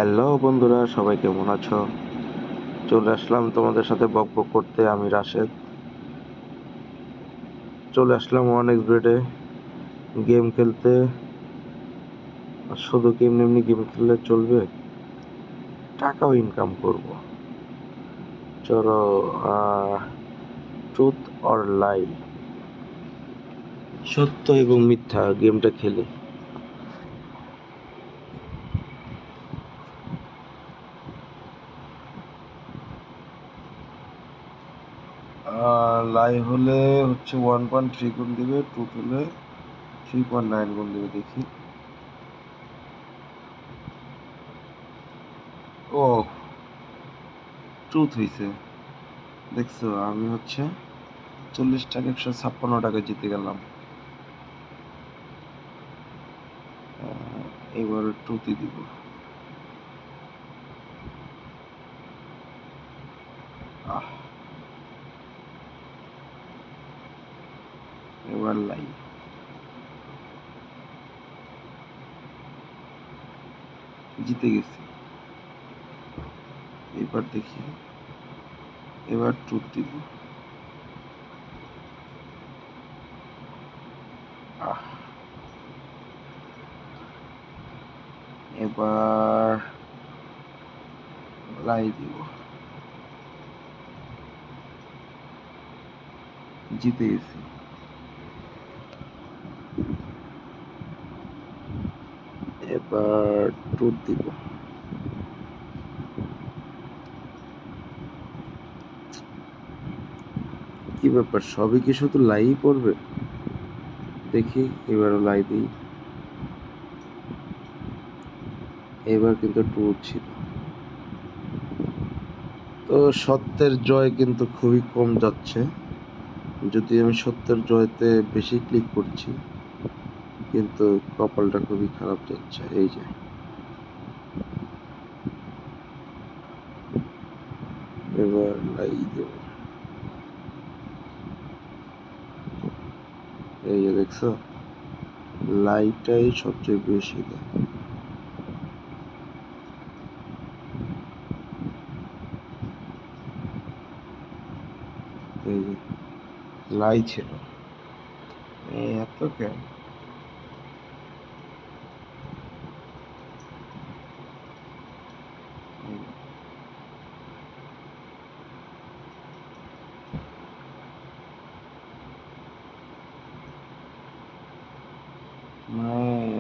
Hello বন্ধুরা, সবাই কেমন আছো? চলে আসলাম তোমাদের সাথে বকবক করতে। আমি রাশেদ। চলে আসলাম ওয়ান এক্স বেডে গেম খেলতে। আর শুধু কি এমনি এমনি গেম খেললে চলবে? টাকাও ইনকাম করব। চলো, ট্রুথ অর লাই, সত্য এবং মিথ্যা গেমটা খেলি। লাই হলে হচ্ছে 1.3 গুণ দিবে, ট্রুথ হলে 3.9 গুণ দিবে। দেখি। ও, ট্রুথ হয়েছে। দেখছো, আমি হচ্ছে 40 টাকা 156 টাকা জিতে গেলাম। এবার ট্রুথই দিব। এবার লাই। জিতে গেছি। এবার দেখি, এবার ট্রুথ দিব। এবার লাই দিব। জিতে গেছি। এবার ট্রুথ দিব। কি ব্যাপার, সবই কি শুধু লাই পড়বে? দেখি, এবারও লাই দিই। এবার কিন্তু ট্রুথ ছিল। তো সত্যের জয় কিন্তু খুবই কম যাচ্ছে। যদি আমি সত্যের জয়তে বেশি ক্লিক করছি, কিন্তু কপালটা খুবই খারাপ যাচ্ছে। এই যে, এবার লাই দেব। এই যে দেখছো, লাইটাই সবচেয়ে বেশি দেয়। এই যে লাই ছিল। এত কেন?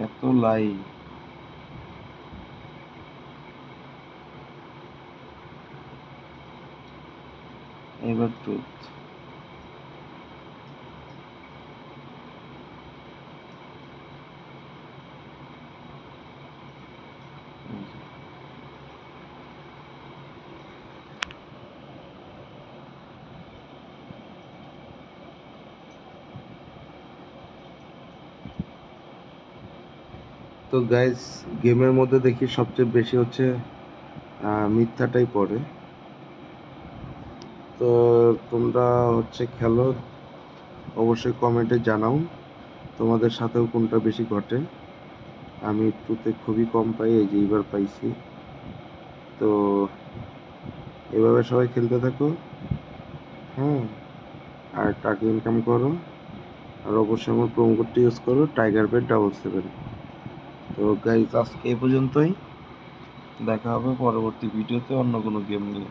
এত লাই। এবার ট্রুথ। তো গাইস, গেমের মধ্যে দেখি সবচেয়ে বেশি হচ্ছে মিথ্যাটাই পড়ে। তো তোমরা হচ্ছে খেলো, অবশ্যই কমেন্টে জানাও তোমাদের সাথেও কোনটা বেশি ঘটে। আমি ট্রুথে খুবই কম পাই, এই যে এইবার পাইছি। তো এভাবে সবাই খেলতে থাকো। হ্যাঁ, আর টাকা ইনকাম করো। আর অবশ্যই আমার প্রোমো কোডটি ইউজ করো, TigerBet777। তো গাইস, আজকে এই পর্যন্তই। দেখা হবে পরবর্তী ভিডিওতে অন্য কোনো গেম নিয়ে।